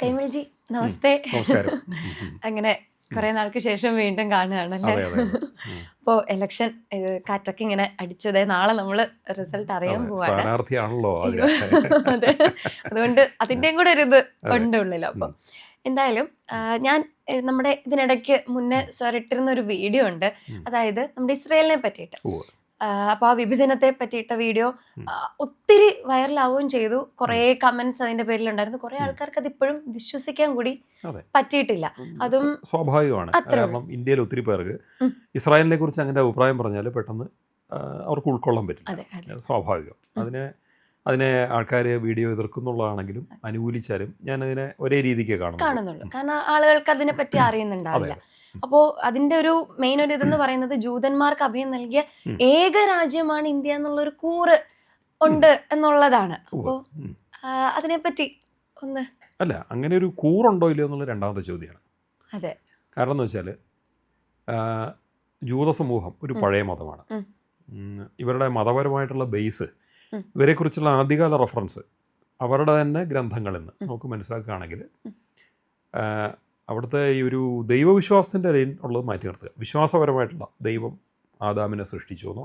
കൈമൾജി നമസ്തേ. നമസ്കാരം. അങ്ങനെ കുറെ നാൾക്ക് ശേഷം വീണ്ടും കാണുകയാണല്ലേ. അപ്പോൾ ഇലക്ഷൻ കാറ്റൊക്കെ ഇങ്ങനെ അടിച്ചത്, നാളെ നമ്മൾ റിസൾട്ട് അറിയാൻ പോവാണ്. സ്ഥാനാർത്ഥിയാണല്ലോ. അതെ, അതുകൊണ്ട് അതിൻ്റെയും കൂടെ ഒരു ഇത് ഉണ്ട് ഉള്ളിൽ. അപ്പം എന്തായാലും ഞാൻ നമ്മുടെ ഇതിനിടയ്ക്ക് മുന്നേ സാർ ഇട്ടിരുന്ന ഒരു വീഡിയോ ഉണ്ട്, അതായത് നമ്മുടെ ഇസ്രയേലിനെ പറ്റിയിട്ട്. അപ്പോൾ ആ വിഭജനത്തെ പറ്റിയിട്ട വീഡിയോ ഒത്തിരി വൈറലാവുകയും ചെയ്തു. കുറേ കമന്റ്സ് അതിന്റെ പേരിലുണ്ടായിരുന്നു. കുറേ ആൾക്കാർക്ക് അത് ഇപ്പോഴും വിശ്വസിക്കാൻ കൂടി പറ്റിയിട്ടില്ല. അതും സ്വാഭാവികമാണ്. കാരണം ഇന്ത്യയിൽ ഒത്തിരി പേർക്ക് ഇസ്രായേലിനെ കുറിച്ച് അങ്ങനെ അഭിപ്രായം പറഞ്ഞാൽ പെട്ടെന്ന് അവർക്ക് ഉൾക്കൊള്ളാൻ പറ്റും. സ്വാഭാവികം. അതിനെ ആൾക്കാർ വീഡിയോ എതിർക്കുന്നുള്ളതാണെങ്കിലും അനുകൂലിച്ചാലും ഞാനതിനെ ഒരേ രീതിക്ക് കാണുന്നുള്ളൂ. കാരണം ആളുകൾക്ക് അതിനെ പറ്റി അറിയുന്നുണ്ടാവില്ല. അപ്പോൾ അതിന്റെ ഒരു മെയിൻ ഒരു ഇതെന്ന് പറയുന്നത് ജൂതന്മാർക്ക് അഭയം നൽകിയ ഏക രാജ്യമാണ് ഇന്ത്യ എന്നുള്ളൊരു കൂറ് ഉണ്ട് എന്നുള്ളതാണ്. അപ്പോൾ അതിനെപ്പറ്റി ഒന്ന് അല്ല, അങ്ങനെ ഒരു കൂറുണ്ടോ ഇല്ലയോ എന്നുള്ള രണ്ടാമത്തെ ചോദ്യമാണ്. അതെ, കാരണം എന്ന് വെച്ചാൽ ജൂത സമൂഹം ഒരു പഴയ മതമാണ്. ഇവരുടെ മതപരമായിട്ടുള്ള ബേസ്, ഇവരെക്കുറിച്ചുള്ള ആദ്യകാല റെഫറൻസ് അവരുടെ തന്നെ ഗ്രന്ഥങ്ങളിൽ നിന്ന് നമുക്ക് മനസ്സിലാക്കുകയാണെങ്കിൽ അവിടുത്തെ ഈ ഒരു ദൈവവിശ്വാസത്തിൻ്റെ ലൈൻ ഉള്ളത് മാറ്റി നിർത്തുക. വിശ്വാസപരമായിട്ടുള്ള ദൈവം ആദാമിനെ സൃഷ്ടിച്ചു എന്നോ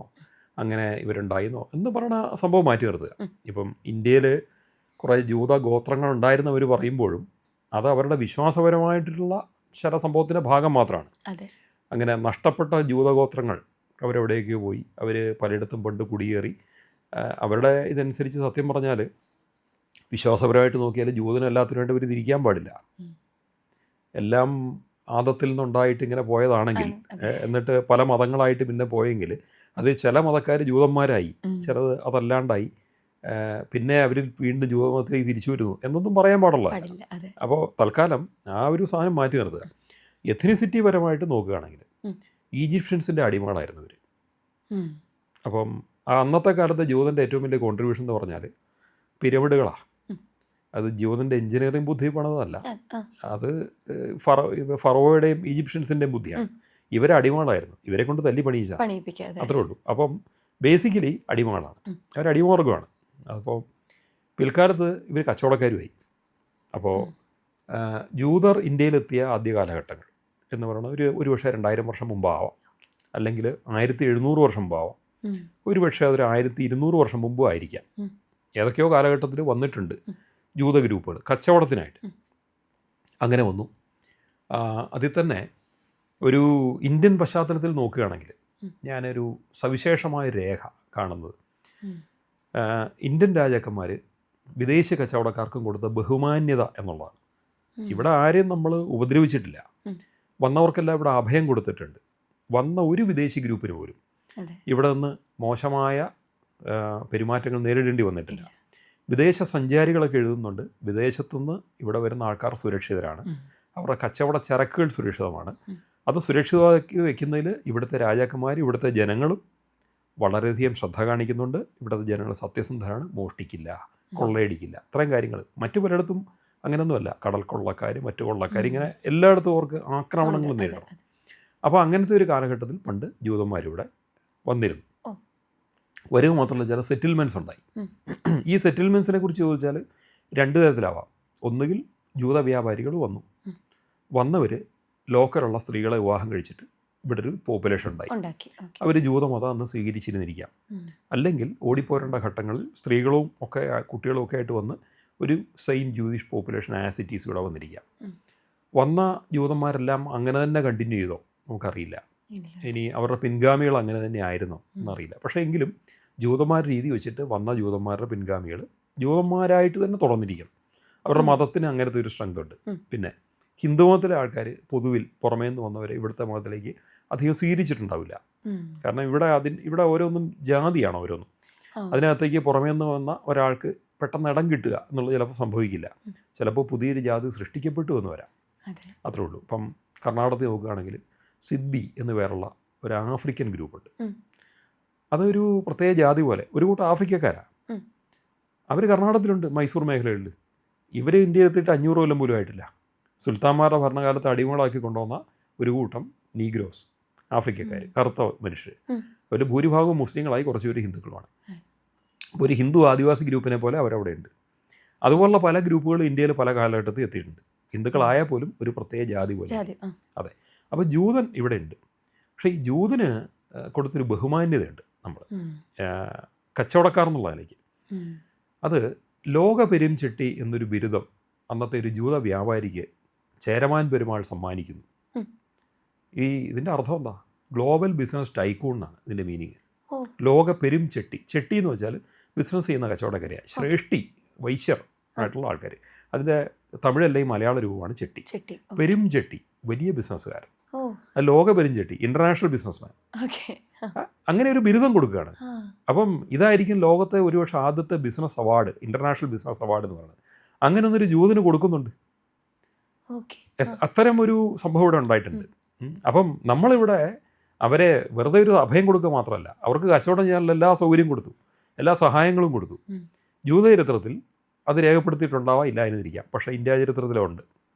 അങ്ങനെ ഇവരുണ്ടായിരുന്നോ എന്ന് പറയുന്ന സംഭവം മാറ്റി നിർത്തുക. ഇപ്പം ഇന്ത്യയിൽ കുറേ ജൂത ഗോത്രങ്ങൾ ഉണ്ടായിരുന്നവർ പറയുമ്പോഴും അത് അവരുടെ വിശ്വാസപരമായിട്ടുള്ള ചില സംഭവത്തിൻ്റെ ഭാഗം മാത്രമാണ്. അങ്ങനെ നഷ്ടപ്പെട്ട ജൂതഗോത്രങ്ങൾ അവരെവിടേക്കോ പോയി, അവർ പലയിടത്തും പണ്ട് കുടിയേറി. അവരുടെ ഇതനുസരിച്ച് സത്യം പറഞ്ഞാൽ വിശ്വാസപരമായിട്ട് നോക്കിയാൽ ജൂതനല്ലാത്തതിനായിട്ട് ഇവർ തിരിക്കാൻ പാടില്ല. എല്ലാം ആദത്തിൽ നിന്നുണ്ടായിട്ട് ഇങ്ങനെ പോയതാണെങ്കിൽ, എന്നിട്ട് പല മതങ്ങളായിട്ട് പിന്നെ പോയെങ്കിൽ അത് ചില മതക്കാർ ജൂതന്മാരായി, ചിലത് അതല്ലാണ്ടായി, പിന്നെ അവർ വീണ്ടും ജൂതമതത്തിലേക്ക് തിരിച്ചു വരുന്നു എന്നൊന്നും പറയാൻ പാടില്ല. അപ്പോൾ തൽക്കാലം ആ ഒരു സാധനം മാറ്റി നിർത്തുക. എത്നിസിറ്റി പരമായിട്ട് നോക്കുകയാണെങ്കിൽ ഈജിപ്ഷ്യൻസിൻ്റെ അടിമകളായിരുന്നു ഇവർ. അപ്പം അന്നത്തെ കാലത്തെ ജൂതൻ്റെ ഏറ്റവും വലിയ കോൺട്രിബ്യൂഷൻ എന്ന് പറഞ്ഞാൽ പിരമിഡുകളാണ്. അത് ജൂതൻ്റെ എഞ്ചിനീയറിംഗ് ബുദ്ധി പണിതല്ല, അത് ഫറോയുടെയും ഈജിപ്ഷ്യൻസിൻ്റെയും ബുദ്ധിയാണ്. ഇവരെ അടിമകളായിരുന്നു, ഇവരെ കൊണ്ട് തല്ലി പണിയിച്ച അത്രേ ഉള്ളൂ. അപ്പം ബേസിക്കലി അടിമകളാണ്, അവരടിമവർഗമാണ്. അപ്പോൾ പിൽക്കാലത്ത് ഇവർ കച്ചവടക്കാരുമായി. അപ്പോൾ ജൂതർ ഇന്ത്യയിലെത്തിയ ആദ്യ കാലഘട്ടങ്ങൾ എന്ന് പറയുന്നത് ഒരു പക്ഷേ 2000 വർഷം മുമ്പാവാം, അല്ലെങ്കിൽ 1700 വർഷം മുമ്പാവാം, ഒരു പക്ഷേ അതൊരു 1200 വർഷം മുമ്പും ആയിരിക്കാം. ഏതൊക്കെയോ കാലഘട്ടത്തിൽ വന്നിട്ടുണ്ട് ജൂത ഗ്രൂപ്പുകൾ കച്ചവടത്തിനായിട്ട്. അങ്ങനെ വന്നു. അതിൽ തന്നെ ഒരു ഇന്ത്യൻ പശ്ചാത്തലത്തിൽ നോക്കുകയാണെങ്കിൽ ഞാനൊരു സവിശേഷമായ രേഖ കാണുന്നത് ഇന്ത്യൻ രാജാക്കന്മാർ വിദേശ കച്ചവടക്കാർക്കും കൊടുത്ത ബഹുമാന്യത എന്നുള്ളതാണ്. ഇവിടെ ആരെയും നമ്മൾ ഉപദ്രവിച്ചിട്ടില്ല, വന്നവർക്കെല്ലാം ഇവിടെ അഭയം കൊടുത്തിട്ടുണ്ട്. വന്ന ഒരു വിദേശി ഗ്രൂപ്പിന് പോലും ഇവിടെ നിന്ന് മോശമായ പെരുമാറ്റങ്ങൾ നേരിടേണ്ടി വന്നിട്ടില്ല. വിദേശ സഞ്ചാരികളൊക്കെ എഴുതുന്നുണ്ട്, വിദേശത്തുനിന്ന് ഇവിടെ വരുന്ന ആൾക്കാർ സുരക്ഷിതരാണ്, അവരുടെ കച്ചവട ചരക്കുകൾ സുരക്ഷിതമാണ്. അത് സുരക്ഷിതമാക്കി വയ്ക്കുന്നതിൽ ഇവിടുത്തെ രാജാക്കന്മാർ, ഇവിടുത്തെ ജനങ്ങളും വളരെയധികം ശ്രദ്ധ കാണിക്കുന്നുണ്ട്. ഇവിടുത്തെ ജനങ്ങൾ സത്യസന്ധരാണ്, മോഷ്ടിക്കില്ല, കൊള്ളയടിക്കില്ല, ഇത്രയും കാര്യങ്ങൾ. മറ്റു പലയിടത്തും അങ്ങനെയൊന്നുമല്ല, കടൽ കൊള്ളക്കാർ, മറ്റു കൊള്ളക്കാർ, ഇങ്ങനെ എല്ലായിടത്തും അവർക്ക് ആക്രമണങ്ങൾ നേരിടണം. അപ്പോൾ അങ്ങനത്തെ ഒരു കാലഘട്ടത്തിൽ പണ്ട് ജൂതന്മാരിവിടെ വന്നിരുന്നു. വരിക മാത്രമല്ല, ചില സെറ്റിൽമെൻറ്റ്സ് ഉണ്ടായി. ഈ സെറ്റിൽമെൻറ്റ്സിനെ കുറിച്ച് ചോദിച്ചാൽ രണ്ട് തരത്തിലാവാം. ഒന്നുകിൽ ജൂത വ്യാപാരികൾ വന്നവർ ലോക്കലുള്ള സ്ത്രീകളെ വിവാഹം കഴിച്ചിട്ട് ഇവിടെ ഒരു പോപ്പുലേഷൻ ഉണ്ടാക്കി, അവർ ജൂതമതം അന്ന് സ്വീകരിച്ചിരുന്നിരിക്കാം. അല്ലെങ്കിൽ ഓടിപ്പോരേണ്ട ഘട്ടങ്ങളിൽ സ്ത്രീകളും ഒക്കെ കുട്ടികളും ഒക്കെ ആയിട്ട് വന്ന് ഒരു സെയിം ജൂതിഷ് പോപ്പുലേഷൻ ആസിറ്റീസ് ഇവിടെ വന്നിരിക്കാം. വന്ന ജൂതന്മാരെല്ലാം അങ്ങനെ തന്നെ കണ്ടിന്യൂ ചെയ്തോ നമുക്കറിയില്ല. ഇനി അവരുടെ പിൻഗാമികൾ അങ്ങനെ തന്നെ ആയിരുന്നോ എന്നറിയില്ല. പക്ഷേ എങ്കിലും ജൂതന്മാർ രീതി വെച്ചിട്ട് വന്ന ജൂതന്മാരുടെ പിൻഗാമികൾ ജൂതന്മാരായിട്ട് തന്നെ തുടർന്നിരിക്കണം. അവരുടെ മതത്തിന് അങ്ങനത്തെ ഒരു സ്ട്രെങ്ത് ഉണ്ട്. പിന്നെ ഹിന്ദുമതത്തിലെ ആൾക്കാർ പൊതുവിൽ പുറമേ നിന്ന് വന്നവരെ ഇവിടുത്തെ മതത്തിലേക്ക് അധികം സ്വീകരിച്ചിട്ടുണ്ടാവില്ല. കാരണം ഇവിടെ ഓരോന്നും ജാതിയാണ് ഓരോന്നും. അതിനകത്തേക്ക് പുറമേ നിന്ന് വന്ന ഒരാൾക്ക് പെട്ടെന്ന് ഇടം കിട്ടുക എന്നുള്ളത് ചിലപ്പോൾ സംഭവിക്കില്ല. ചിലപ്പോൾ പുതിയൊരു ജാതി സൃഷ്ടിക്കപ്പെട്ടു എന്ന് വരാം, അത്രേ ഉള്ളൂ. ഇപ്പം കർണാടകത്തിൽ നോക്കുകയാണെങ്കിൽ സിദ്ധി എന്ന് പേരുള്ള ഒരു ആഫ്രിക്കൻ ഗ്രൂപ്പുണ്ട്. അതൊരു പ്രത്യേക ജാതി പോലെ, ഒരു കൂട്ടം ആഫ്രിക്കക്കാരാണ്. അവർ കർണാടകത്തിലുണ്ട്, മൈസൂർ മേഖലകളിൽ. ഇവർ ഇന്ത്യയിൽ എത്തിയിട്ട് 500 കൊല്ലം പോലും ആയിട്ടില്ല. സുൽത്താന്മാരുടെ ഭരണകാലത്ത് അടിമകളാക്കി കൊണ്ടുവന്ന ഒരു കൂട്ടം നീഗ്രോസ്, ആഫ്രിക്കക്കാർ, കറുത്ത മനുഷ്യർ. അവർ ഭൂരിഭാഗവും മുസ്ലിങ്ങളായി, കുറച്ചുപേര് ഹിന്ദുക്കളുമാണ്. ഒരു ഹിന്ദു ആദിവാസി ഗ്രൂപ്പിനെ പോലെ അവരവിടെ ഉണ്ട്. അതുപോലുള്ള പല ഗ്രൂപ്പുകൾ ഇന്ത്യയിൽ പല കാലഘട്ടത്തിൽ എത്തിയിട്ടുണ്ട്. ഹിന്ദുക്കളായാൽ പോലും ഒരു പ്രത്യേക ജാതി പോലെ. ജാതി. അതെ. അപ്പോൾ ജൂതൻ ഇവിടെ ഉണ്ട്. പക്ഷേ ഈ ജൂതന് കൊടുത്തൊരു ബഹുമാന്യതയുണ്ട് നമ്മൾ കച്ചവടക്കാർ എന്നുള്ള നിലയ്ക്ക്. അത് ലോക പെരുംചെട്ടി എന്നൊരു ബിരുദം അന്നത്തെ ഒരു ജൂത വ്യാപാരിക്ക് ചേരമാൻ പെരുമാൾ സമ്മാനിക്കുന്നു. ഇതിൻ്റെ അർത്ഥം എന്താ? ഗ്ലോബൽ ബിസിനസ് ടൈക്കൂൺ എന്നാണ് ഇതിൻ്റെ മീനിങ്. ലോക പെരുംചെട്ടി, ചെട്ടി എന്ന് വെച്ചാൽ ബിസിനസ് ചെയ്യുന്ന കച്ചവടക്കാരെയാണ്. ശ്രേഷ്ഠി, വൈശ്യർ ആയിട്ടുള്ള ആൾക്കാർ. അതിൻ്റെ തമിഴല്ലെങ്കിൽ മലയാള രൂപമാണ് ചെട്ടി. പെരുംചെട്ടി, വലിയ ബിസിനസ്സുകാരൻ. ലോക പെരുംചെട്ടി, ഇൻ്റർനാഷണൽ ബിസിനസ്മാൻ. അങ്ങനെ ഒരു ബിരുദം കൊടുക്കുകയാണ്. അപ്പം ഇതായിരിക്കും ലോകത്തെ ഒരുപക്ഷെ ആദ്യത്തെ business award, international business award എന്ന് പറയുന്നത്. അങ്ങനെ ഒന്നൊരു ജൂതന് കൊടുക്കുന്നുണ്ട്. അത്തരം ഒരു സംഭവം ഇവിടെ ഉണ്ടായിട്ടുണ്ട്. അപ്പം നമ്മളിവിടെ അവരെ വെറുതെ ഒരു അഭയം കൊടുക്കുക മാത്രമല്ല, അവർക്ക് കച്ചവടം ചെയ്യാനുള്ള എല്ലാ സൗകര്യം കൊടുത്തു, എല്ലാ സഹായങ്ങളും കൊടുത്തു. ജൂത ചരിത്രത്തിൽ അത് രേഖപ്പെടുത്തിയിട്ടുണ്ടാവാം, ഇല്ല എന്നിരിക്കാം. പക്ഷേ ഇന്ത്യ ചരിത്രത്തിലുണ്ട്,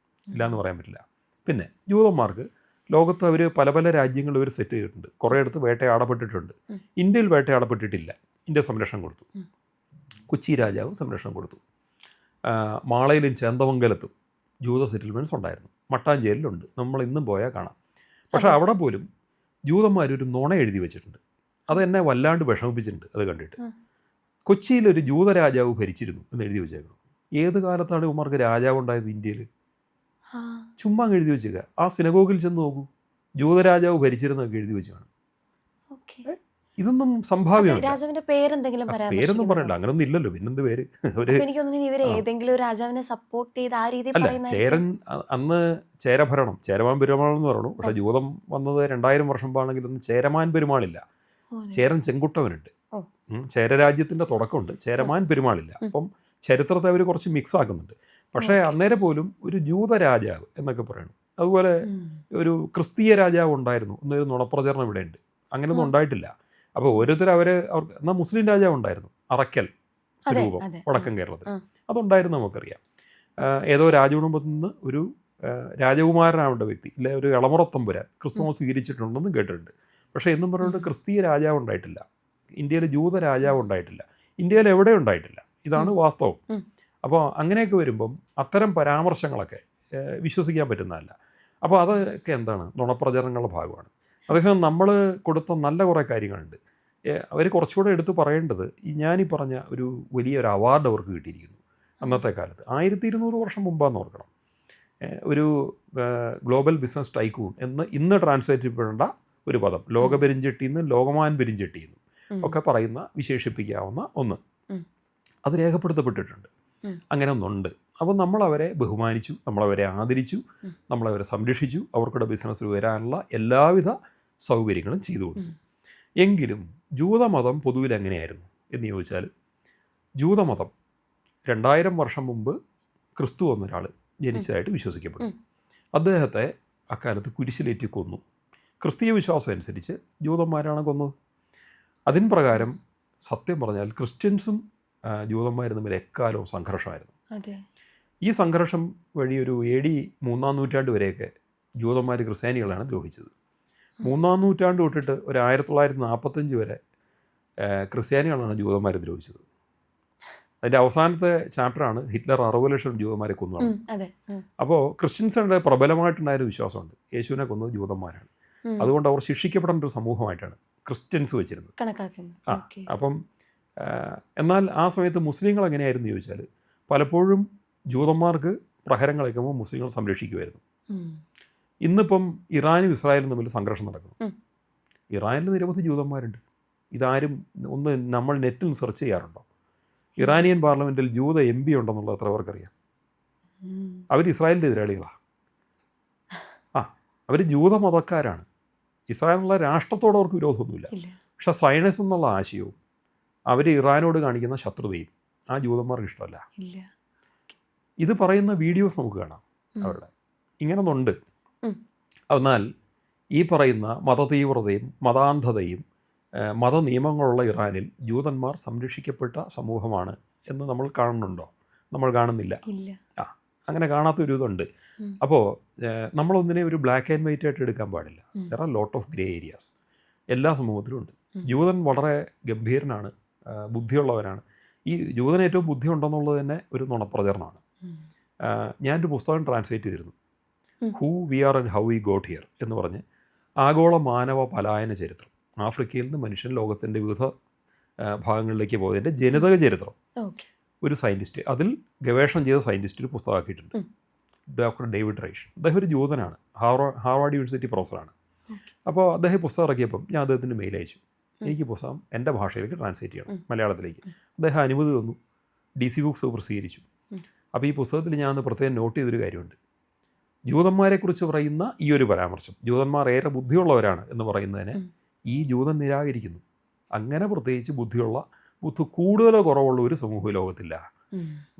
ഇല്ല എന്ന് പറയാൻ പറ്റില്ല. പിന്നെ ജൂതന്മാർക്ക് ലോകത്ത് അവർ പല പല രാജ്യങ്ങളിൽ ഇവർ സെറ്റ് ചെയ്തിട്ടുണ്ട്. കുറേ അടുത്ത് വേട്ടയാടപ്പെട്ടിട്ടുണ്ട്. ഇന്ത്യയിൽ വേട്ടയാടപ്പെട്ടിട്ടില്ല. ഇന്ത്യ സംരക്ഷണം കൊടുത്തു. കൊച്ചി രാജാവ് സംരക്ഷണം കൊടുത്തു. മാളയിലും ചേന്ദമംഗലത്തും ജൂത സെറ്റിൽമെൻറ്റ്സ് ഉണ്ടായിരുന്നു. മട്ടാഞ്ചേരിയിലുണ്ട്, നമ്മൾ ഇന്നും പോയാൽ കാണാം. പക്ഷേ അവിടെ പോലും ജൂതന്മാരൊരു നുണ എഴുതി വെച്ചിട്ടുണ്ട്. അത് എന്നെ വല്ലാണ്ട് വിഷമിപ്പിച്ചിട്ടുണ്ട് അത് കണ്ടിട്ട്. കൊച്ചിയിലൊരു ജൂത രാജാവ് ഭരിച്ചിരുന്നു എന്ന് എഴുതി വെച്ചേക്കണം. ഏത് കാലത്താണ് ഇവന്മാർക്ക് രാജാവ് ഉണ്ടായത് ഇന്ത്യയിൽ? ചുമ്മാ എഴുതി വെച്ചേക്കുക. ആ സിനഗോഗിൽ ചെന്ന് നോക്കൂ, ജൂതരാജാവ് ഭരിച്ചിരുന്നൊക്കെ എഴുതി വെച്ചാണ്. ഇതൊന്നും സംഭാവ്യമാണ്. പേരൊന്നും പറയണ്ട, അങ്ങനൊന്നും ഇല്ലല്ലോ. പിന്നെന്ത് പേര്? അല്ല, ചേരൻ അന്ന് ചേരഭരണം, ചേരമാൻ പെരുമാൾ എന്ന് പറഞ്ഞു. പക്ഷെ ജൂതം വന്നത് 2000 വർഷം പാണെങ്കിൽ അന്ന് ചേരമാൻ പെരുമാളില്ല. ചേരൻ ചെങ്കുട്ടവനുണ്ട്. ചേരരാജ്യത്തിൻ്റെ തുടക്കമുണ്ട്, ചേരമാൻ പെരുമാളില്ല. അപ്പം ചരിത്രത്തെ അവർ കുറച്ച് മിക്സ് ആക്കുന്നുണ്ട്. പക്ഷേ അന്നേരം പോലും ഒരു ജൂത രാജാവ് എന്നൊക്കെ പറയണം. അതുപോലെ ഒരു ക്രിസ്തീയ രാജാവ് ഉണ്ടായിരുന്നു എന്നൊരു നുണപ്രചരണം ഇവിടെ ഉണ്ട്. അങ്ങനെയൊന്നും ഉണ്ടായിട്ടില്ല. അപ്പോൾ ഓരോരുത്തർ അവർക്ക് എന്നാൽ മുസ്ലിം രാജാവ് ഉണ്ടായിരുന്നു, അറക്കൽ സ്വരൂപം, വടക്കൻ കേരളത്തിൽ. അതുണ്ടായിരുന്നു, നമുക്കറിയാം. ഏതോ രാജകുടുംബത്തിൽ നിന്ന് ഒരു രാജകുമാരനാവേണ്ട വ്യക്തി, ഇല്ലെ ഒരു ഇളമുറത്തമ്പുരാൻ ക്രിസ്തുമസ് സ്വീകരിച്ചിട്ടുണ്ടെന്നും കേട്ടിട്ടുണ്ട്. പക്ഷേ എന്നും പറഞ്ഞുകൊണ്ട് ക്രിസ്തീയ രാജാവ് ഉണ്ടായിട്ടില്ല. ഇന്ത്യയിൽ ജൂത രാജാവ് ഉണ്ടായിട്ടില്ല. ഇന്ത്യയിൽ എവിടെ ഉണ്ടായിട്ടില്ല. ഇതാണ് വാസ്തവം. അപ്പോൾ അങ്ങനെയൊക്കെ വരുമ്പം അത്തരം പരാമർശങ്ങളൊക്കെ വിശ്വസിക്കാൻ പറ്റുന്നതല്ല. അപ്പോൾ അതൊക്കെ എന്താണ്? നുണപ്രചരണങ്ങളുടെ ഭാഗമാണ്. അതേസമയം നമ്മൾ കൊടുത്ത നല്ല കുറേ കാര്യങ്ങളുണ്ട്. അവർ കുറച്ചുകൂടെ എടുത്ത് പറയേണ്ടത്, ഞാനീ പറഞ്ഞ ഒരു വലിയൊരു അവാർഡ് അവർക്ക് കിട്ടിയിരിക്കുന്നു അന്നത്തെ കാലത്ത്. 1200 വർഷം മുമ്പാന്ന് ഓർക്കണം. ഒരു ഗ്ലോബൽ ബിസിനസ് ടൈക്കൂൺ എന്ന് ഇന്ന് ട്രാൻസ്ലേറ്റ് ചെയ്യപ്പെടേണ്ട ഒരു പദം, ലോക പെരുഞ്ചെട്ടിന്ന് ലോകമാൻ പെരുഞ്ചെട്ടിന്ന് ഒക്കെ പറയുന്ന, വിശേഷിപ്പിക്കാവുന്ന ഒന്ന്, അത് രേഖപ്പെടുത്തപ്പെട്ടിട്ടുണ്ട്. അങ്ങനെ ഒന്നുണ്ട്. അപ്പോൾ നമ്മളവരെ ബഹുമാനിച്ചു, നമ്മളവരെ ആദരിച്ചു, നമ്മളവരെ സംരക്ഷിച്ചു, അവർക്കുടെ ബിസിനസ്സിൽ വരാനുള്ള എല്ലാവിധ സൗകര്യങ്ങളും ചെയ്തു കൊടുത്തു. എങ്കിലും ജൂതമതം പൊതുവിൽ എങ്ങനെയായിരുന്നു എന്ന് ചോദിച്ചാൽ, ജൂതമതം 2000 വർഷം മുമ്പ് ക്രിസ്തു എന്നൊരാൾ ജനിച്ചതായിട്ട് വിശ്വസിക്കപ്പെടും. അദ്ദേഹത്തെ അക്കാലത്ത് കുരിശിലേറ്റി കൊന്നു. ക്രിസ്തീയ വിശ്വാസം അനുസരിച്ച് ജൂതന്മാരാണ് കൊന്നത്. അതിന് പ്രകാരം സത്യം പറഞ്ഞാൽ ക്രിസ്ത്യൻസും ജൂതന്മാരും തമ്മിൽ എക്കാലവും സംഘർഷമായിരുന്നു. ഈ സംഘർഷം വഴി ഒരു AD 3-ാം നൂറ്റാണ്ട് വരെയൊക്കെ ജൂതന്മാർ ക്രിസ്ത്യാനികളാണ് ദ്രോഹിച്ചത്. 3-ാം നൂറ്റാണ്ട് തൊട്ടിട്ട് ഒരു 1945 വരെ ക്രിസ്ത്യാനികളാണ് ജൂതന്മാരെ ദ്രോഹിച്ചത്. അതിൻ്റെ അവസാനത്തെ ചാപ്റ്ററാണ് ഹിറ്റ്ലർ 60 ലക്ഷം ജൂതന്മാരെ കൊന്നതാണ്. അപ്പോൾ ക്രിസ്ത്യൻസിൻ്റെ പ്രബലമായിട്ടുണ്ടായൊരു വിശ്വാസമുണ്ട്, യേശുവിനെ കൊന്നത് ജൂതന്മാരാണ്. അതുകൊണ്ട് അവർ ശിക്ഷിക്കപ്പെടേണ്ട ഒരു സമൂഹമായിട്ടാണ് ക്രിസ്ത്യൻസ് വെച്ചിരുന്നത്. അപ്പം എന്നാൽ ആ സമയത്ത് മുസ്ലിങ്ങൾ എങ്ങനെയായിരുന്നു ചോദിച്ചാൽ, പലപ്പോഴും ജൂതന്മാർക്ക് പ്രഹരം കളിക്കുമ്പോൾ മുസ്ലിങ്ങൾ സംരക്ഷിക്കുമായിരുന്നു. ഇന്നിപ്പം ഇറാനും ഇസ്രായേലും തമ്മിൽ സംഘർഷം നടക്കുന്നു. ഇറാനിൽ നിരവധി ജൂതന്മാരുണ്ട്. ഇതാരും ഒന്ന് നമ്മൾ നെറ്റിൽ സെർച്ച് ചെയ്യാറുണ്ടോ? ഇറാനിയൻ പാർലമെൻറ്റിൽ ജൂത MP ഉണ്ടെന്നുള്ളത് എത്ര പേർക്കറിയാം? അവർ ഇസ്രായേലിൻ്റെ എതിരാളികളാണ്. അവർ ജൂതമതക്കാരാണ്. ഇസ്രായേലിനുള്ള രാഷ്ട്രത്തോട് അവർക്ക് വിരോധമൊന്നുമില്ല. പക്ഷെ സയനസ് എന്നുള്ള ആശയവും അവർ ഇറാനോട് കാണിക്കുന്ന ശത്രുതയും ആ ജൂതന്മാർക്ക് ഇഷ്ടമല്ല. ഇത് പറയുന്ന വീഡിയോസ് നമുക്ക് കാണാം അവരുടെ. ഇങ്ങനൊന്നുണ്ട്. എന്നാൽ ഈ പറയുന്ന മതതീവ്രതയും മതാന്ധതയും മതനിയമങ്ങളുള്ള ഇറാനിൽ ജൂതന്മാർ സംരക്ഷിക്കപ്പെട്ട സമൂഹമാണ് എന്ന് നമ്മൾ കാണുന്നുണ്ടോ? നമ്മൾ കാണുന്നില്ല. അങ്ങനെ കാണാത്തൊരു ഇതുണ്ട്. അപ്പോൾ നമ്മളൊന്നിനെ ഒരു ബ്ലാക്ക് ആൻഡ് വൈറ്റ് ആയിട്ട് എടുക്കാൻ പാടില്ല. There are lot of grey areas എല്ലാ സമൂഹത്തിലും ഉണ്ട്. ജൂതൻ വളരെ ഗംഭീരനാണ്, ബുദ്ധിയുള്ളവരാണ്. ഈ ജൂതന് ഏറ്റവും ബുദ്ധി ഉണ്ടെന്നുള്ളത് തന്നെ ഒരു നുണപ്രചരണമാണ്. ഞാനൊരു പുസ്തകം ട്രാൻസ്ലേറ്റ് ചെയ്തിരുന്നു, who we are and how we got here എന്ന് പറഞ്ഞ് ആഗോള മാനവ പലായന ചരിത്രം, ആഫ്രിക്കയിൽ നിന്ന് മനുഷ്യൻ ലോകത്തിൻ്റെ വിവിധ ഭാഗങ്ങളിലേക്ക് പോയതിൻ്റെ ജനിതക ചരിത്രം. ഒരു സയൻറ്റിസ്റ്റ്, അതിൽ ഗവേഷണം ചെയ്ത സയൻറ്റിസ്റ്റ് ഒരു പുസ്തകമാക്കിയിട്ടുണ്ട്, ഡോക്ടർ ഡേവിഡ് റൈഷ്. അദ്ദേഹം ഒരു ജൂതനാണ്, ഹാർവാർഡ് യൂണിവേഴ്സിറ്റി പ്രൊഫസറാണ്. അപ്പോൾ അദ്ദേഹം പുസ്തകം ഇറക്കിയപ്പം ഞാൻ അദ്ദേഹത്തിന് മെയിൽ അയച്ചു, എനിക്ക് പുസ്തകം എൻ്റെ ഭാഷയിലേക്ക് ട്രാൻസ്ലേറ്റ് ചെയ്യണം, മലയാളത്തിലേക്ക്. അദ്ദേഹം അനുമതി തന്നു, DC ബുക്സ് പ്രസിദ്ധീകരിച്ചു. അപ്പോൾ ഈ പുസ്തകത്തിൽ ഞാൻ പ്രത്യേകം നോട്ട് ചെയ്തൊരു കാര്യമുണ്ട്. ജൂതന്മാരെക്കുറിച്ച് പറയുന്ന ഈ ഒരു പരാമർശം, ജൂതന്മാർ ഏറെ ബുദ്ധിയുള്ളവരാണ് എന്ന് പറയുന്നതിനെ ഈ ജൂതൻ നിരാകരിക്കുന്നു. അങ്ങനെ പ്രത്യേകിച്ച് ബുദ്ധി കൂടുതലോ കുറവുള്ള ഒരു സമൂഹ ലോകത്തില്ല.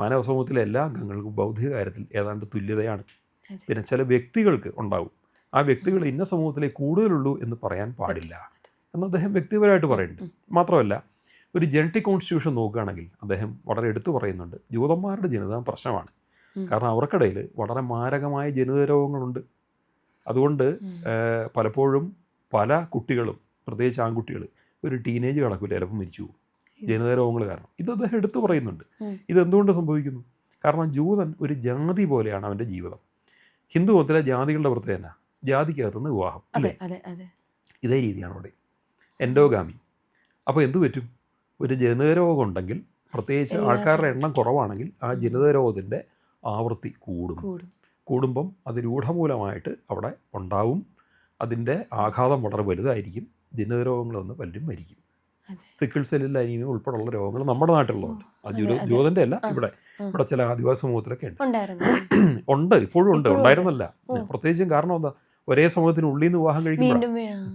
മാനവ സമൂഹത്തിലെ എല്ലാ അംഗങ്ങൾക്കും ബൗദ്ധിക കാര്യത്തിൽ ഏതാണ്ട് തുല്യതയാണ്. പിന്നെ ചില വ്യക്തികൾക്ക് ഉണ്ടാവും, ആ വ്യക്തികൾ ഇന്ന സമൂഹത്തിലെ കൂടുതലുള്ളൂ എന്ന് പറയാൻ പാടില്ല എന്ന് അദ്ദേഹം വ്യക്തിപരമായിട്ട് പറയുന്നുണ്ട്. മാത്രമല്ല, ഒരു ജനറ്റിക് കോൺസ്റ്റിറ്റ്യൂഷൻ നോക്കുകയാണെങ്കിൽ അദ്ദേഹം വളരെ എടുത്തു പറയുന്നുണ്ട്, ജൂതന്മാരുടെ ജനിതക പ്രശ്നമാണ്. കാരണം അവർക്കിടയിൽ വളരെ മാരകമായ ജനിതക രോഗങ്ങളുണ്ട്. അതുകൊണ്ട് പലപ്പോഴും പല കുട്ടികളും, പ്രത്യേകിച്ച് ആൺകുട്ടികൾ, ഒരു ടീനേജ് കടക്കില്ല, ചിലപ്പോൾ മരിച്ചു പോകും ജനിതക രോഗങ്ങൾ കാരണം. ഇത് അദ്ദേഹം എടുത്തു പറയുന്നുണ്ട്. ഇതെന്തുകൊണ്ട് സംഭവിക്കുന്നു? കാരണം ജൂതൻ ഒരു ജാതി പോലെയാണ് അവൻ്റെ ജീവിതം. ഹിന്ദു മതത്തിലെ ജാതികളുടെ പ്രത്യേകത ജാതിക്കകത്തുനിന്ന് വിവാഹം, അല്ലേ? ഇതേ രീതിയാണ് അവിടെ എൻഡോഗാമി. അപ്പോൾ എന്തു പറ്റും? ഒരു ജനിതക രോഗം ഉണ്ടെങ്കിൽ, പ്രത്യേകിച്ച് ആൾക്കാരുടെ എണ്ണം കുറവാണെങ്കിൽ, ആ ജനിതക രോഗത്തിൻ്റെ ആവൃത്തി കൂടുമ്പം അത് രൂഢമൂലമായിട്ട് അവിടെ ഉണ്ടാവും. അതിൻ്റെ ആഘാതം വളരെ വലുതായിരിക്കും. ജനിതക രോഗങ്ങൾ വന്ന് പലരും മരിക്കും. സിക്കിൾ സെല്ലിൽ അനീമിയ ഉൾപ്പെടെയുള്ള രോഗങ്ങൾ നമ്മുടെ നാട്ടിലുള്ളതുണ്ട്. അത് ജൂതൻ്റെ അല്ല, ഇവിടെ ചില ആദിവാസി സമൂഹത്തിലൊക്കെ ഉണ്ട്, ഇപ്പോഴും ഉണ്ട്, ഉണ്ടായിരുന്നല്ല. പ്രത്യേകിച്ചും കാരണം എന്താ, ഒരേ സമൂഹത്തിനുള്ളിൽ നിന്ന് വിവാഹം കഴിക്കുമ്പോഴാണ്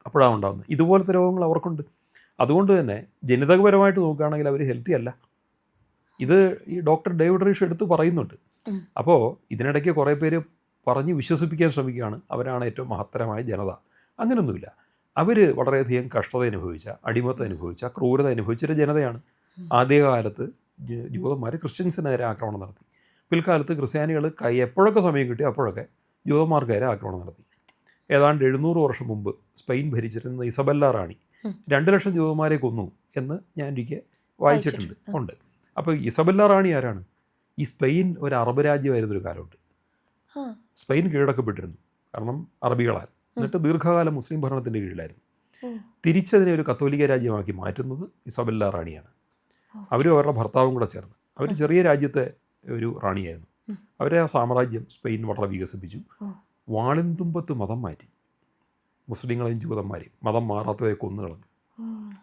അപ്പോഴാണ് ഉണ്ടാകുന്നത്. ഇതുപോലത്തെ രോഗങ്ങൾ അവർക്കുണ്ട്. അതുകൊണ്ട് തന്നെ ജനിതകപരമായിട്ട് നോക്കുകയാണെങ്കിൽ അവർ ഹെൽത്തി അല്ല. ഇത് ഈ ഡോക്ടർ ഡേവിഡ് റൈഷ് എടുത്ത് പറയുന്നുണ്ട്. അപ്പോൾ ഇതിനിടയ്ക്ക് കുറേ പേര് പറഞ്ഞ് വിശ്വസിപ്പിക്കാൻ ശ്രമിക്കുകയാണ് അവരാണ് ഏറ്റവും മഹത്തരമായ ജനത. അങ്ങനെയൊന്നുമില്ല. അവർ വളരെയധികം കഷ്ടത അനുഭവിച്ച, അടിമത്തം അനുഭവിച്ച, ക്രൂരത അനുഭവിച്ചൊരു ജനതയാണ്. ആദ്യകാലത്ത് ജൂതന്മാർ ക്രിസ്ത്യൻസിനെതിരെ ആക്രമണം നടത്തി. പിൽക്കാലത്ത് ക്രിസ്ത്യാനികൾ എപ്പോഴൊക്കെ സമയം കിട്ടി അപ്പോഴൊക്കെ ജൂതന്മാർക്കെതിരെ ആക്രമണം നടത്തി. ഏതാണ്ട് 700 വർഷം മുമ്പ് സ്പെയിൻ ഭരിച്ചിരുന്ന ഇസബെല്ല റാണി 2 ലക്ഷം ജൂതന്മാരെ കൊന്നു എന്ന് ഞാൻ എനിക്ക് വായിച്ചിട്ടുണ്ട്. അപ്പോൾ ഇസബെല്ല റാണി ആരാണ്? ഈ സ്പെയിൻ ഒരു അറബ് രാജ്യമായിരുന്നൊരു കാലമുണ്ട്. സ്പെയിൻ കീഴടക്കപ്പെട്ടിരുന്നു, കാരണം അറബികളാൽ. എന്നിട്ട് ദീർഘകാലം മുസ്ലിം ഭരണത്തിൻ്റെ കീഴിലായിരുന്നു. തിരിച്ചതിനെ ഒരു കത്തോലിക്ക രാജ്യമാക്കി മാറ്റുന്നത് ഇസബെല്ല റാണിയാണ്. അവരും അവരുടെ ഭർത്താവും കൂടെ ചേർന്ന്. അവർ ചെറിയ രാജ്യത്തെ ഒരു റാണിയായിരുന്നു. അവരെ ആ സാമ്രാജ്യം സ്പെയിൻ വളരെ വികസിപ്പിച്ചു. വാളിൻതുമ്പത്ത് മതം മാറ്റി, മുസ്ലിങ്ങളെയും ജൂതന്മാരെയും മതം മാറാത്തവരെ കൊന്നുകളഞ്ഞു.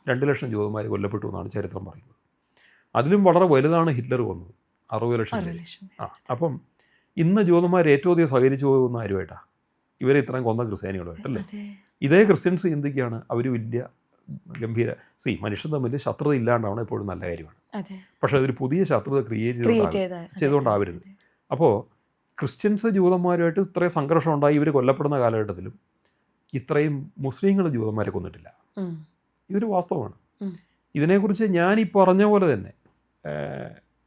2 ലക്ഷം ജൂതന്മാർ കൊല്ലപ്പെട്ടു എന്നാണ് ചരിത്രം പറയുന്നത്. അതിലും വളരെ വലുതാണ് ഹിറ്റ്ലർ കൊന്നത്, 60 ലക്ഷം. അപ്പം ഇന്ന് ജൂതന്മാർ ഏറ്റവും അധികം സഹകരിച്ചു പോകുന്ന ആരുമായിട്ടാണ്? ഇവരെ ഇത്രയും കൊന്ന ക്രിസ്ത്യാനികളുമായിട്ടല്ലേ? ഇതേ ക്രിസ്ത്യൻസ് ചിന്തിക്കുകയാണ് അവർ വലിയ ഗംഭീര മനുഷ്യൻ തമ്മിൽ ശത്രുത ഇല്ലാണ്ടാവണം എപ്പോഴും നല്ല കാര്യമാണ്. പക്ഷേ അതൊരു പുതിയ ശത്രുത ക്രിയേറ്റ് ചെയ്തുകൊണ്ടാവരുത്. അപ്പോൾ ക്രിസ്ത്യൻസ് ജൂതന്മാരുമായിട്ട് ഇത്രയും സംഘർഷം ഉണ്ടായി ഇവർ കൊല്ലപ്പെടുന്ന കാലഘട്ടത്തിലും ഇത്രയും മുസ്ലിങ്ങൾ ജൂതന്മാരെ കൊന്നിട്ടില്ല. ഇതൊരു വാസ്തവമാണ്. ഇതിനെക്കുറിച്ച് ഞാൻ ഈ പറഞ്ഞ പോലെ തന്നെ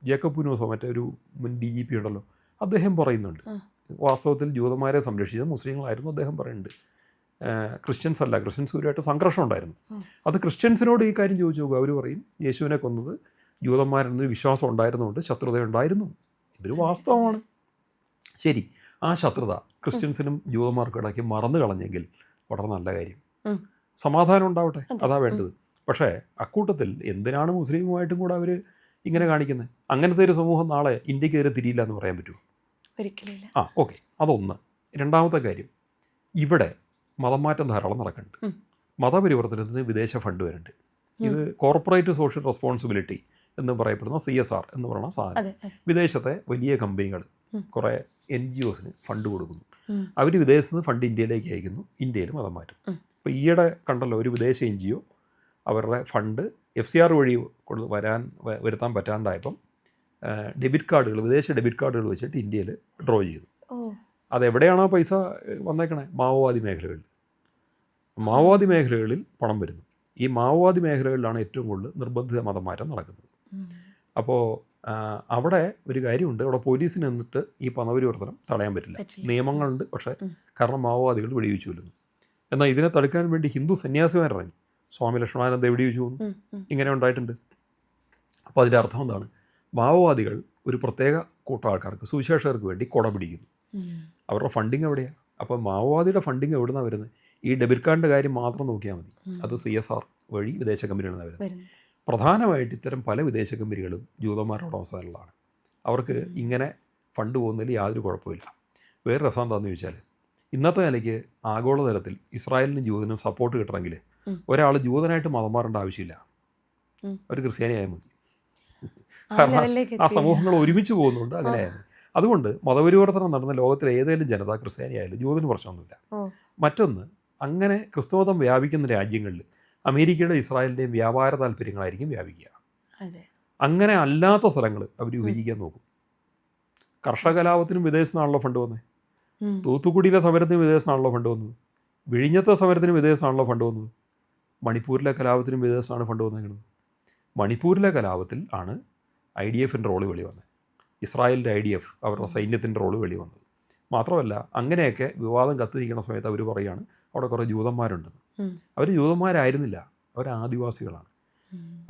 ജേക്കബ് പുനോസോ മറ്റൊരു മുൻ DGP ഉണ്ടല്ലോ, അദ്ദേഹം പറയുന്നുണ്ട് വാസ്തവത്തിൽ ജൂതന്മാരെ സംരക്ഷിച്ചത് മുസ്ലിങ്ങളായിരുന്നു. അദ്ദേഹം പറയുന്നുണ്ട് ക്രിസ്ത്യൻസ് അല്ല, ക്രിസ്ത്യൻസ് ഇവരുമായിട്ട് സംഘർഷം ഉണ്ടായിരുന്നു. അത് ക്രിസ്ത്യൻസിനോട് ഈ കാര്യം ചോദിച്ചു നോക്കുക, അവർ പറയും യേശുവിനെ കൊന്നത് ജൂതന്മാരെന്നൊരു വിശ്വാസം ഉണ്ടായിരുന്നുകൊണ്ട് ശത്രുതയുണ്ടായിരുന്നു. ഇതൊരു വാസ്തവമാണ്. ശരി, ആ ശത്രുത ക്രിസ്ത്യൻസിനും ജൂതന്മാർക്കും ഇടയ്ക്ക് മറന്നു കളഞ്ഞെങ്കിൽ വളരെ നല്ല കാര്യം, സമാധാനം ഉണ്ടാവട്ടെ, അതാ വേണ്ടത്. പക്ഷേ അക്കൂട്ടത്തിൽ എന്തിനാണ് മുസ്ലിമുമായിട്ടും കൂടെ അവർ ഇങ്ങനെ കാണിക്കുന്നത്? അങ്ങനത്തെ ഒരു സമൂഹം നാളെ ഇന്ത്യക്കെതിരെ തിരിയില്ല എന്ന് പറയാൻ പറ്റുമോ? ഒരിക്കലില്ല. ഓക്കെ, അതൊന്ന്. രണ്ടാമത്തെ കാര്യം, ഇവിടെ മതം മാറ്റം ധാരാളം നടക്കുന്നുണ്ട്. മതപരിവർത്തനത്തിന് വിദേശ ഫണ്ട് വരുന്നുണ്ട്. ഇത് കോർപ്പറേറ്റ് സോഷ്യൽ റെസ്പോൺസിബിലിറ്റി എന്ന് പറയപ്പെടുന്ന CSR എന്ന് പറയുന്ന സാധനം. വിദേശത്തെ വലിയ കമ്പനികൾ കുറേ NGOസിന് ഫണ്ട് കൊടുക്കുന്നു. അവർ വിദേശത്ത് നിന്ന് ഫണ്ട് ഇന്ത്യയിലേക്ക് അയക്കുന്നു, ഇന്ത്യയിൽ മതം മാറ്റും. ഇപ്പോൾ ഈയിടെ കണ്ടല്ലോ, ഒരു വിദേശ NGO അവരുടെ ഫണ്ട് FCR വഴി വരുത്താൻ പറ്റാണ്ടായപ്പം ഡെബിറ്റ് കാർഡുകൾ, വിദേശ ഡെബിറ്റ് കാർഡുകൾ വെച്ചിട്ട് ഇന്ത്യയിൽ ഡ്രോ ചെയ്തു. അതെവിടെയാണോ പൈസ വന്നേക്കണേ? മാവോവാദി മേഖലകളിൽ. മാവോവാദി മേഖലകളിൽ പണം വരുന്നു. ഈ മാവോവാദി മേഖലകളിലാണ് ഏറ്റവും കൂടുതൽ നിർബന്ധിത മതം മാറ്റം നടക്കുന്നത്. അപ്പോൾ അവിടെ ഒരു കാര്യമുണ്ട്, അവിടെ പോലീസിന് നിന്നിട്ട് ഈ മതപരിവർത്തനം തടയാൻ പറ്റില്ല. നിയമങ്ങളുണ്ട്, പക്ഷേ കാരണം മാവോവാദികൾ വെടിവെച്ചു കൊല്ലുന്നു. എന്നാൽ ഇതിനെ തടുക്കാൻ വേണ്ടി ഹിന്ദു സന്യാസിമാരിറങ്ങി. സ്വാമി ലക്ഷ്മണാനന്ദ വെടിവെച്ചു പോകുന്നു. ഇങ്ങനെ ഉണ്ടായിട്ടുണ്ട്. അപ്പോൾ അതിൻ്റെ അർത്ഥം എന്താണ്? മാവോവാദികൾ ഒരു പ്രത്യേക കൂട്ടം ആൾക്കാർക്ക് സുവിശേഷകർക്ക് വേണ്ടി കൊട പിടിക്കുന്നു. അവരുടെ ഫണ്ടിങ് എവിടെയാണ്? അപ്പോൾ മാവോവാദിയുടെ ഫണ്ടിങ് എവിടെ നിന്നാണ് വരുന്നത്? ഈ ഡെബിറ്റ് കാർഡിൻ്റെ കാര്യം മാത്രം നോക്കിയാൽ മതി. അത് CSR വഴി വിദേശ കമ്പനികളിൽ നിന്നാണ് വരുന്നത്. പ്രധാനമായിട്ട് ഇത്തരം പല വിദേശ കമ്പനികളും ജൂതന്മാരുടെ ഉടമസ്ഥതയിലാണ്. അവർക്ക് ഇങ്ങനെ ഫണ്ട് പോകുന്നതിൽ യാതൊരു കുഴപ്പമില്ല. വേറെ രസം എന്താണെന്ന് ചോദിച്ചാൽ, ഇന്നത്തെ നിലയ്ക്ക് ആഗോളതലത്തിൽ ഇസ്രായേലിനും ജൂതനും സപ്പോർട്ട് കിട്ടണമെങ്കിൽ ഒരാൾ ജൂതനായിട്ട് മതം മാറേണ്ട ആവശ്യമില്ല, ഒരു ക്രിസ്ത്യാനിയായാൽ മതി. കാരണം ആ സമൂഹങ്ങൾ ഒരുമിച്ച് പോകുന്നുണ്ട്. അങ്ങനെയായിരുന്നു. അതുകൊണ്ട് മതപരിവർത്തനം നടന്ന ലോകത്തിലെ ഏതെങ്കിലും ജനത ക്രിസ്ത്യാനിയായാലും ജൂതന് പ്രശ്നമൊന്നുമില്ല. മറ്റൊന്ന്, അങ്ങനെ ക്രിസ്തുമതം വ്യാപിക്കുന്ന രാജ്യങ്ങളിൽ അമേരിക്കയുടെ ഇസ്രായേലിൻ്റെയും വ്യാപാര താല്പര്യങ്ങളായിരിക്കും വ്യാപിക്കുക. അങ്ങനെ അല്ലാത്ത സ്ഥലങ്ങൾ അവർ വിഭജിക്കാൻ നോക്കും. കർഷക കലാപത്തിനും വിദേശത്തു നിന്നാണല്ലോ ഫണ്ട് വന്നത്. തൂത്തുക്കുടിയിലെ സമരത്തിന് വിദേശത്തു നിന്നാണല്ലോ ഫണ്ട് വന്നത്. വിഴിഞ്ഞത്തെ സമരത്തിന് വിദേശത്തു നിന്നാണല്ലോ ഫണ്ട് വന്നത്. മണിപ്പൂരിലെ കലാപത്തിനും വിദേശത്താണ് ഫണ്ട് വന്നേക്കുന്നത്. മണിപ്പൂരിലെ കലാപത്തിൽ ആണ് IDFൻ്റെ റോള് വെളി വന്നത്. ഇസ്രായേലിൻ്റെ IDF അവരുടെ സൈന്യത്തിൻ്റെ റോള് വെളി വന്നത്. മാത്രമല്ല, അങ്ങനെയൊക്കെ വിവാദം കത്തിരിക്കുന്ന സമയത്ത് അവർ പറയുകയാണ് അവിടെ കുറേ ജൂതന്മാരുണ്ടെന്ന്. അവർ ജൂതന്മാരായിരുന്നില്ല, അവർ ആദിവാസികളാണ്.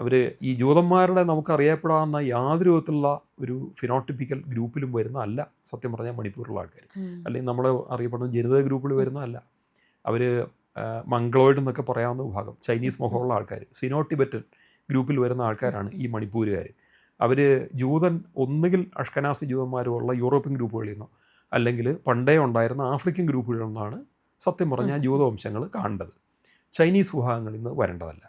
അവർ ഈ ജൂതന്മാരുടെ നമുക്കറിയപ്പെടാവുന്ന യാതൊരു വിധത്തിലുള്ള ഒരു ഫിനോട്ടിപ്പിക്കൽ ഗ്രൂപ്പിലും വരുന്ന അല്ല സത്യം പറഞ്ഞാൽ മണിപ്പൂരിലുള്ള ആൾക്കാർ. അല്ലെങ്കിൽ നമ്മൾ അറിയപ്പെടുന്ന ജനിത ഗ്രൂപ്പിൽ വരുന്ന അല്ല. അവർ മംഗ്ലോയിഡ് എന്നൊക്കെ പറയാവുന്ന വിഭാഗം, ചൈനീസ് മുഖമുള്ള ആൾക്കാർ, സിനോട്ടിബറ്റൻ ഗ്രൂപ്പിൽ വരുന്ന ആൾക്കാരാണ് ഈ മണിപ്പൂരുകാർ. അവർ ജൂതൻ ഒന്നുകിൽ അഷ്കനാസി ജൂതന്മാരുള്ള യൂറോപ്യൻ ഗ്രൂപ്പുകളിൽ നിന്നോ അല്ലെങ്കിൽ പണ്ടേ ഉണ്ടായിരുന്ന ആഫ്രിക്കൻ ഗ്രൂപ്പുകളിൽ നിന്നാണ് സത്യം പറഞ്ഞാൽ ജൂതവംശങ്ങൾ കാണേണ്ടത്. ചൈനീസ് വിഭാഗങ്ങളിൽ നിന്ന് വരേണ്ടതല്ല.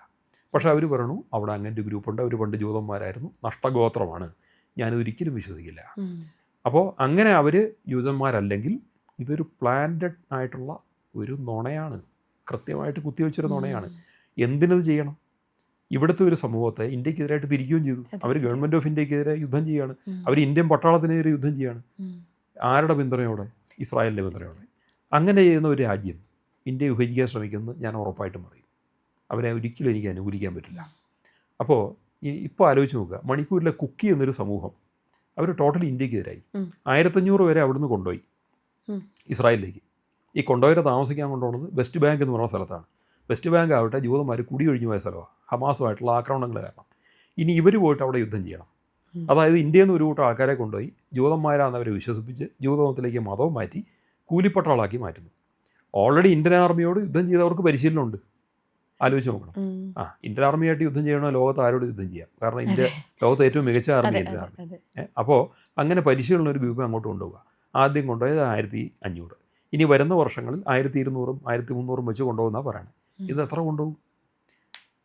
പക്ഷേ അവർ പറയണു അവിടെ അങ്ങനെ ഒരു ഗ്രൂപ്പുണ്ട്, അവർ പണ്ട് ജൂതന്മാരായിരുന്നു, നഷ്ടഗോത്രമാണ്. ഞാനിതൊരിക്കലും വിശ്വസിക്കില്ല. അപ്പോൾ അങ്ങനെ അവർ ജൂതന്മാരല്ലെങ്കിൽ ഇതൊരു പ്ലാൻഡഡ് ആയിട്ടുള്ള ഒരു നുണയാണ്, കൃത്യമായിട്ട് കുത്തിവെച്ചൊരു നുണയാണ്. എന്തിനത് ചെയ്യണം? ഇവിടുത്തെ ഒരു സമൂഹത്തെ ഇന്ത്യക്കെതിരായിട്ട് തിരിക്കുകയും ചെയ്തു. അവർ ഗവൺമെൻറ് ഓഫ് ഇന്ത്യക്കെതിരെ യുദ്ധം ചെയ്യാണ്. അവർ ഇന്ത്യൻ പട്ടാളത്തിനെതിരെ യുദ്ധം ചെയ്യാണ്. ആരുടെ പിന്തുണയോടെ? ഇസ്രായേലിൻ്റെ പിന്തുണയോടെ. അങ്ങനെ ചെയ്യുന്ന ഒരു രാജ്യം ഇന്ത്യയെ വിഭജിക്കാൻ ശ്രമിക്കുന്നത് ഞാൻ ഉറപ്പായിട്ടും പറയും. അവരെ ഒരിക്കലും എനിക്ക് അനുകൂലിക്കാൻ പറ്റില്ല. അപ്പോൾ ഇപ്പോൾ ആലോചിച്ച് നോക്കുക, മണിപ്പൂരിലെ കുക്കി എന്നൊരു സമൂഹം അവർ ടോട്ടലി ഇന്ത്യക്കെതിരായി. 1500 വരെ അവിടുന്ന് കൊണ്ടുപോയി ഇസ്രായേലിലേക്ക്. ഈ കൊണ്ടുപോയവരെ താമസിക്കാൻ കൊണ്ടുപോകുന്നത് വെസ്റ്റ് ബാങ്ക് എന്ന് പറയുന്ന സ്ഥലത്താണ്. വെസ്റ്റ് ബാങ്ക് ആവട്ടെ ജൂതന്മാർ കുടിയൊഴിഞ്ഞു പോയ സ്ഥലമാണ്, ഹമാസുമായിട്ടുള്ള ആക്രമണങ്ങൾ കാരണം. ഇനി ഇവർ പോയിട്ട് അവിടെ യുദ്ധം ചെയ്യണം. അതായത് ഇന്ത്യയിൽ നിന്ന് ഒരു കൂട്ടം ആൾക്കാരെ കൊണ്ടുപോയി ജൂതന്മാരാണെന്ന് അവരെ വിശ്വസിപ്പിച്ച് ജൂതമതത്തിലേക്ക് മതവും മാറ്റി കൂലിപ്പട്ടാളാക്കി മാറ്റുന്നു. ഓൾറെഡി ഇന്ത്യൻ ആർമിയോട് യുദ്ധം ചെയ്തവർക്ക് പരിശീലനമുണ്ട്. ആലോചിച്ച് നോക്കണം. ഇന്ത്യൻ ആർമിയായിട്ട് യുദ്ധം ചെയ്യണോ ലോകത്ത് ആരോട് യുദ്ധം ചെയ്യാം? കാരണം ഇന്ത്യ ലോകത്ത് ഏറ്റവും മികച്ച ആർമി ഇന്ത്യൻ ആർമി. അപ്പോൾ അങ്ങനെ പരിശീലനം ഒരു ഗ്രൂപ്പ് അങ്ങോട്ട് കൊണ്ടുപോകുക. ആദ്യം കൊണ്ടുപോയത് 1500. ഇനി വരുന്ന വർഷങ്ങളിൽ 1200, 1300 വെച്ച് കൊണ്ടുപോകുന്നതാണ് പറയുന്നത്. ഇത് എത്ര കൊണ്ടുപോകും?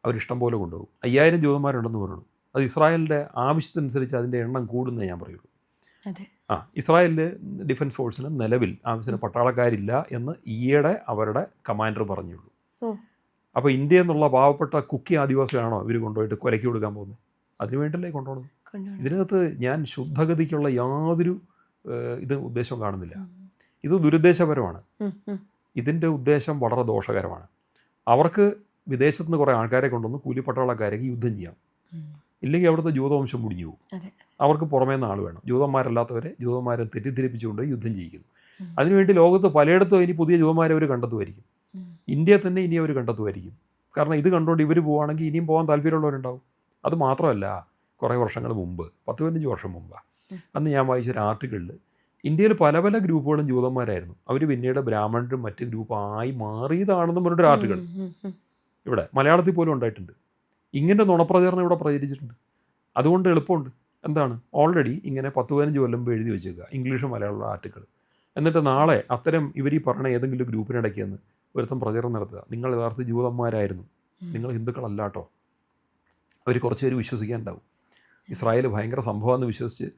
അവരിഷ്ടം പോലെ കൊണ്ടുപോകും. 5000 ജൂതന്മാരുണ്ടെന്ന് പറയുന്നു. അത് ഇസ്രായേലിൻ്റെ ആവശ്യത്തിനനുസരിച്ച് അതിൻ്റെ എണ്ണം കൂടുന്നേ ഞാൻ പറയുള്ളൂ. ഇസ്രായേലിൽ ഡിഫൻസ് ഫോഴ്സിന് നിലവിൽ ആവശ്യത്തിന് പട്ടാളക്കാരില്ല എന്ന് ഈയിടെ അവരുടെ കമാൻഡർ പറഞ്ഞുള്ളൂ. അപ്പോൾ ഇന്ത്യയിൽ നിന്നുള്ള പാവപ്പെട്ട കുക്കി ആദിവാസികളാണോ ഇവർ കൊണ്ടുപോയിട്ട് കൊലയ്ക്ക് കൊടുക്കാൻ പോകുന്നത്? അതിനുവേണ്ടല്ലേ കൊണ്ടുപോകുന്നത്? ഇതിനകത്ത് ഞാൻ ശുദ്ധഗതിക്കുള്ള യാതൊരു ഉദ്ദേശവും കാണുന്നില്ല. ഇത് ദുരുദ്ദേശപരമാണ്. ഇതിൻ്റെ ഉദ്ദേശം വളരെ ദോഷകരമാണ്. അവർക്ക് വിദേശത്ത് നിന്ന് കുറേ ആൾക്കാരെ കൊണ്ടുവന്ന് കൂലിപ്പട്ടാളക്കാരേക്ക് യുദ്ധം ചെയ്യാം. ഇല്ലെങ്കിൽ അവിടുത്തെ ജൂതവംശം മുടിഞ്ഞു പോകും. അവർക്ക് പുറമേ നിന്ന് ആൾ വേണം. ജൂതന്മാരല്ലാത്തവരെ ജൂതന്മാരെ തെറ്റിദ്ധരിപ്പിച്ചുകൊണ്ട് യുദ്ധം ചെയ്യിക്കുന്നു. അതിനുവേണ്ടി ലോകത്ത് പലയിടത്തും ഇനി പുതിയ ജൂതന്മാരെ അവർ കണ്ടെത്തുമായിരിക്കും. ഇന്ത്യയെ തന്നെ ഇനി അവർ കണ്ടെത്തുമായിരിക്കും. കാരണം ഇത് കണ്ടുകൊണ്ട് ഇവർ പോവുകയാണെങ്കിൽ ഇനിയും പോകാൻ താല്പര്യമുള്ളവരുണ്ടാവും. അത് മാത്രമല്ല, കുറേ വർഷങ്ങൾ മുമ്പ്, 10-15 വർഷം മുമ്പാണ്, അന്ന് ഞാൻ വായിച്ചൊരു ആർട്ടിക്കിളിൽ ഇന്ത്യയിൽ പല പല ഗ്രൂപ്പുകളും ജൂതന്മാരായിരുന്നു. അവർ പിന്നീട് ബ്രാഹ്മണരും മറ്റ് ഗ്രൂപ്പായി മാറിയതാണെന്ന് പറഞ്ഞൊരു ആർട്ടിക്കിൾ ഇവിടെ മലയാളത്തിൽ പോലും ഉണ്ടായിട്ടുണ്ട്. ഇങ്ങനെ നുണപ്രചരണം ഇവിടെ പ്രചരിച്ചിട്ടുണ്ട്. അതുകൊണ്ട് എളുപ്പമുണ്ട്. എന്താണ്? ഓൾറെഡി ഇങ്ങനെ 10-15 കൊല്ലം എഴുതി വെച്ചേക്കുക ഇംഗ്ലീഷ് മലയാള ആർട്ടിക്കിൾ. എന്നിട്ട് നാളെ അത്തരം ഇവർ ഈ പറഞ്ഞ ഏതെങ്കിലും ഗ്രൂപ്പിനിടയ്ക്ക് നിന്ന് ഒരുത്തം പ്രചരണം നടത്തുക, നിങ്ങൾ യഥാർത്ഥ ജൂതന്മാരായിരുന്നു, നിങ്ങൾ ഹിന്ദുക്കളല്ല കേട്ടോ. അവർ കുറച്ച് പേര് വിശ്വസിക്കാനുണ്ടാവും. ഇസ്രായേൽ ഭയങ്കര സംഭവമാണെന്ന് വിശ്വസിച്ച്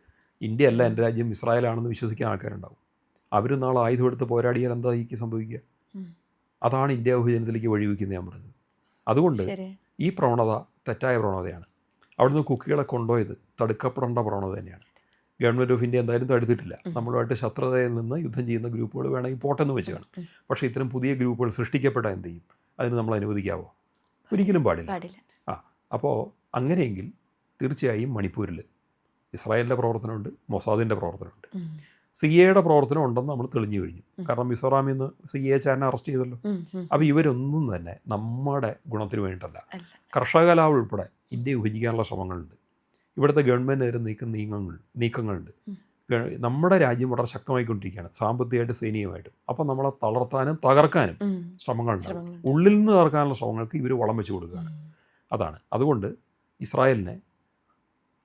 ഇന്ത്യ അല്ല എൻ്റെ രാജ്യം ഇസ്രായേലാണെന്ന് വിശ്വസിക്കാൻ ആൾക്കാരുണ്ടാവും. അവർ നാളെ ആയുധം എടുത്ത് പോരാടിയാൽ എന്താ ഈ സംഭവിക്കുക? അതാണ് ഇന്ത്യ വിഭജനത്തിലേക്ക് വഴിവെക്കുന്നത് ഞാൻ പറഞ്ഞത്. അതുകൊണ്ട് ഈ പ്രവണത തെറ്റായ പ്രവണതയാണ്. അവിടുന്ന് കുക്കികളെ കൊണ്ടുപോയത് തടുക്കപ്പെടേണ്ട പ്രവണത തന്നെയാണ്. ഗവൺമെൻറ് ഓഫ് ഇന്ത്യ എന്തായാലും തടുത്തിട്ടില്ല. നമ്മളുമായിട്ട് ശത്രുതയിൽ നിന്ന് യുദ്ധം ചെയ്യുന്ന ഗ്രൂപ്പുകൾ വേണമെങ്കിൽ പോട്ടെന്ന് വെച്ച് കാണും. പക്ഷേ ഇത്തരം പുതിയ ഗ്രൂപ്പുകൾ സൃഷ്ടിക്കപ്പെട്ടാൽ എന്ത് ചെയ്യും? അതിന് നമ്മൾ അനുവദിക്കാവോ? ഒരിക്കലും പാടില്ല. അപ്പോൾ അങ്ങനെയെങ്കിൽ തീർച്ചയായും മണിപ്പൂരിൽ ഇസ്രായേലിൻ്റെ പ്രവർത്തനമുണ്ട്, മൊസാദിൻ്റെ പ്രവർത്തനമുണ്ട്, CAയുടെ പ്രവർത്തനം ഉണ്ടെന്ന് നമ്മൾ തെളിഞ്ഞു കഴിഞ്ഞു. കാരണം മിസോറാമിൽ നിന്ന് CA ചാരനെ അറസ്റ്റ് ചെയ്തല്ലോ. അപ്പോൾ ഇവരൊന്നും തന്നെ നമ്മുടെ ഗുണത്തിന് വേണ്ടിയിട്ടല്ല. കർഷക കലാപം ഉൾപ്പെടെ ഇന്ത്യയെ വിഭജിക്കാനുള്ള ശ്രമങ്ങളുണ്ട്. ഇവിടുത്തെ ഗവൺമെൻറ് നീക്കങ്ങളുണ്ട്. നമ്മുടെ രാജ്യം വളരെ ശക്തമായിക്കൊണ്ടിരിക്കുകയാണ്, സാമ്പത്തികമായിട്ട് സൈനികമായിട്ടും. അപ്പം നമ്മളെ തളർത്താനും തകർക്കാനും ശ്രമങ്ങളുണ്ടാകും. ഉള്ളിൽ നിന്ന് തകർക്കാനുള്ള ശ്രമങ്ങൾക്ക് ഇവർ വളം വെച്ച് കൊടുക്കുകയാണ്. അതാണ്. അതുകൊണ്ട് ഇസ്രായേലിനെ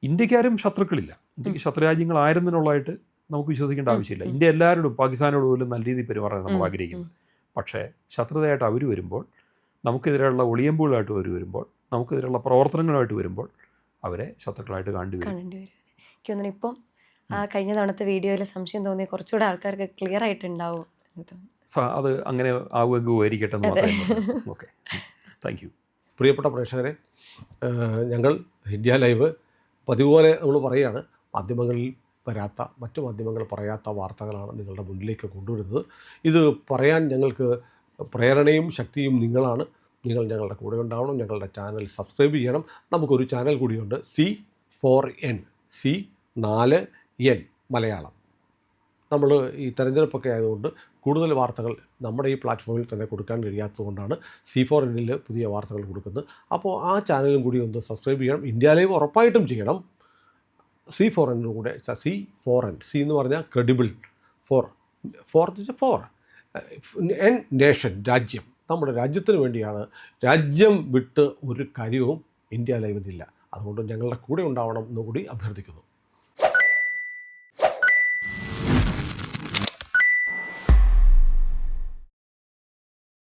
ഇന്ത്യക്കാരും ശത്രുക്കളില്ല, ഇന്ത്യക്ക് ശത്രുരാജ്യങ്ങളായിരുന്നതിനുള്ളതായിട്ട് നമുക്ക് വിശ്വസിക്കേണ്ട ആവശ്യമില്ല. ഇന്ത്യ എല്ലാവരോടും പാകിസ്ഥാനോട് പോലും നല്ല രീതിയിൽ പെരുമാറാൻ നമ്മൾ ആഗ്രഹിക്കുന്നത്. പക്ഷേ ശത്രുതയായിട്ട് അവർ വരുമ്പോൾ, നമുക്കെതിരെയുള്ള ഒളിയമ്പുകളായിട്ട് അവർ വരുമ്പോൾ, നമുക്കെതിരെയുള്ള പ്രവർത്തനങ്ങളായിട്ട് വരുമ്പോൾ അവരെ ശത്രുക്കളായിട്ട് കണ്ടുവരും. എനിക്ക് തോന്നുന്നു ഇപ്പം കഴിഞ്ഞ തവണത്തെ വീഡിയോയിൽ സംശയം തോന്നി കുറച്ചുകൂടെ ആൾക്കാർക്ക് ക്ലിയർ ആയിട്ടുണ്ടാവും. അത് അങ്ങനെ ആവുമെങ്കിൽ ഉപകരിക്കട്ടെ എന്ന് മാത്രമേ. Okay, thank you. പ്രിയപ്പെട്ട പ്രേക്ഷകരെ, ഞങ്ങൾ ഇന്ത്യ ലൈവ് പതിവ് പോലെ നമ്മൾ പറയുകയാണ്, മാധ്യമങ്ങളിൽ വരാത്ത, മറ്റു മാധ്യമങ്ങൾ പറയാത്ത വാർത്തകളാണ് നിങ്ങളുടെ മുന്നിലേക്ക് കൊണ്ടുവരുന്നത്. ഇത് പറയാൻ ഞങ്ങൾക്ക് പ്രേരണയും ശക്തിയും നിങ്ങളാണ്. നിങ്ങൾ ഞങ്ങളുടെ കൂടെ ഉണ്ടാവണം. ഞങ്ങളുടെ ചാനൽ സബ്സ്ക്രൈബ് ചെയ്യണം. നമുക്കൊരു ചാനൽ കൂടിയുണ്ട്, C4N, C4N മലയാളം. നമ്മൾ ഈ തെരഞ്ഞെടുപ്പൊക്കെ ആയതുകൊണ്ട് കൂടുതൽ വാർത്തകൾ നമ്മുടെ ഈ പ്ലാറ്റ്ഫോമിൽ തന്നെ കൊടുക്കാൻ കഴിയാത്തതുകൊണ്ടാണ് C4Nൽ പുതിയ വാർത്തകൾ കൊടുക്കുന്നത്. അപ്പോൾ ആ ചാനലും കൂടി ഒന്ന് സബ്സ്ക്രൈബ് ചെയ്യണം. ഇന്ത്യ ലൈവ് ഉറപ്പായിട്ടും ചെയ്യണം. C4N കൂടെ, C4N, C എന്ന് പറഞ്ഞാൽ ക്രെഡിബിൾ, ഫോർ N നേഷൻ, രാജ്യം. നമ്മുടെ രാജ്യത്തിന് വേണ്ടിയാണ്. രാജ്യം വിട്ട് ഒരു കാര്യവും ഇന്ത്യ ലൈവിനില്ല. അതുകൊണ്ട് ഞങ്ങളുടെ കൂടെ ഉണ്ടാവണം എന്നുകൂടി അഭ്യർത്ഥിക്കുന്നു.